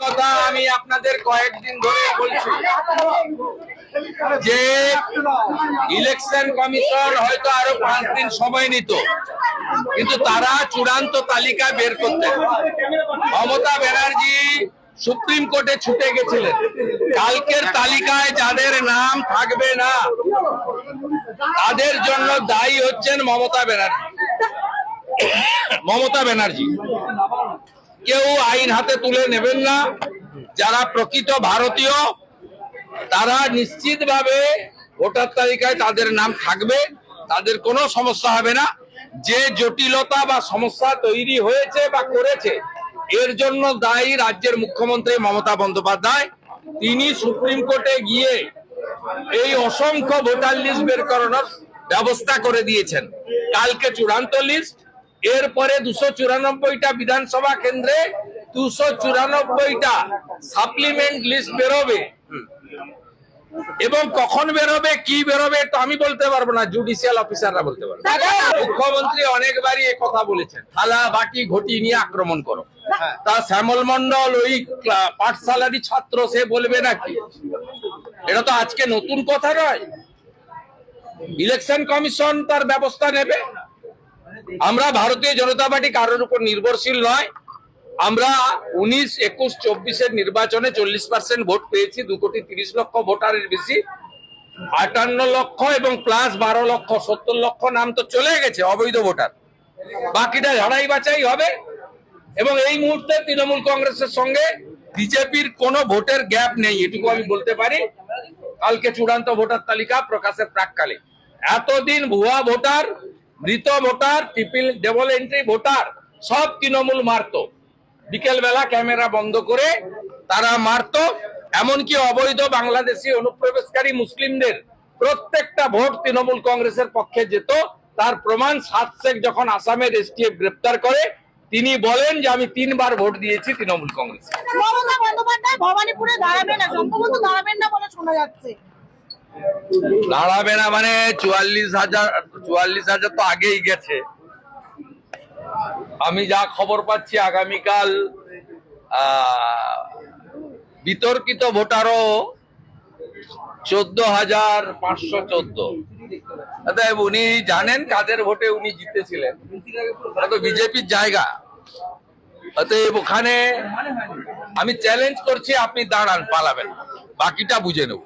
কথা আমি আপনাদের কয়েকদিন ধরে বলছি যে ইলেকশন কমিশন হয়তো আরো 5 দিন সময় নিত, কিন্তু তারা চূড়ান্ত তালিকা বের করতেন। মমতা ব্যানার্জি সুপ্রিম কোর্টে ছুটে গেছিলেন। কালকের তালিকায় যাদের নাম থাকবে না তাদের জন্য দায়ী হচ্ছেন মমতা ব্যানার্জি। কেউ আইন হাতে তুলে নেবেন না। যারা প্রকৃত ভারতীয় তারা নিশ্চিতভাবে ভোটার তালিকায় তাদের নাম থাকবে, তাদের কোনো সমস্যা হবে না। যে জটিলতা বা সমস্যা তৈরি হয়েছে বা করেছে এর জন্য দায়ী রাজ্যের মুখ্যমন্ত্রী মমতা বন্দ্যোপাধ্যায়। তিনি সুপ্রিম কোর্টে গিয়ে এই অসংখ্য ভোটার লিস্ট বের করানোর ব্যবস্থা করে দিয়েছেন। কালকে চূড়ান্ত লিস্ট, এরপরে 294টা বিধানসভা কেন্দ্রে 294টা সাপ্লিমেন্ট লিস্ট বেরোবে, এবং কখন বেরোবে কি বেরোবে তো আমি বলতে পারবো না, জুডিশিয়াল অফিসাররা বলতে পারবে। মুখ্যমন্ত্রী অনেকবারই এই কথা বলেছেন, থালা বাটি ঘটি নিয়ে আক্রমণ করো। তা শ্যামল মন্ডল ওই পাঠশালারই ছাত্র, সে বলবে নাকি? এটা তো আজকে নতুন কথা নয়। ইলেকশন কমিশন তার ব্যবস্থা নেবে। আমরা ভারতীয় জনতা পার্টি কারোর উপর নির্ভরশীল নয়। আমরা 19, 21, 24-এর নির্বাচনে 40% ভোট পেয়েছি। 2,30,00,000 ভোটারের বেশি, 58 লক্ষ এবং প্লাস 12 লক্ষ, 70 লক্ষ নাম তো চলে গেছে অবৈধ ভোটার। বাকিটা ঝাড়াই বাছাই হবে। এবং এই মুহূর্তে তৃণমূল কংগ্রেসের সঙ্গে বিজেপির কোনো ভোটের গ্যাপ নেই, এটুকু আমি বলতে পারি। কালকে চূড়ান্ত ভোটার তালিকা প্রকাশের প্রাককালে এতদিন ভুয়া ভোটার, মৃত ভোটার, ডবল এন্ট্রি ভোটার সব তৃণমূল মারতো। বিকেল বেলা ক্যামেরা বন্ধ করে তারা মারতো। এমনকি অবৈধ বাংলাদেশি অনুপ্রবেশকারী মুসলিমদের প্রত্যেকটা ভোট তৃণমূল কংগ্রেসের পক্ষে যেত। তার প্রমাণ সাত শেখ যখন আসামের এসটিএফ গ্রেপ্তার করে তিনি বলেন যে আমি 3 বার ভোট দিয়েছি তৃণমূল কংগ্রেস। মমতা বন্দ্যোপাধ্যায় ভবানীপুরে দাঁড়াবে না, সম্ভবত দাঁড়াবেন না বলে শোনা যাচ্ছে। দাঁড়াবে না মানে 44,000 তো আগেই গেছে। আমি যা খবর পাচ্ছি আগামীকাল বিতর্কিত ভোটারও 14,514। অতএব উনি জানেন কাদের ভোটে উনি জিতেছিলেন, এটা তো বিজেপির জায়গা। অতএব ওখানে আমি চ্যালেঞ্জ করছি, আপনি দাঁড়ান, পালাবেন, বাকিটা বুঝে নেব।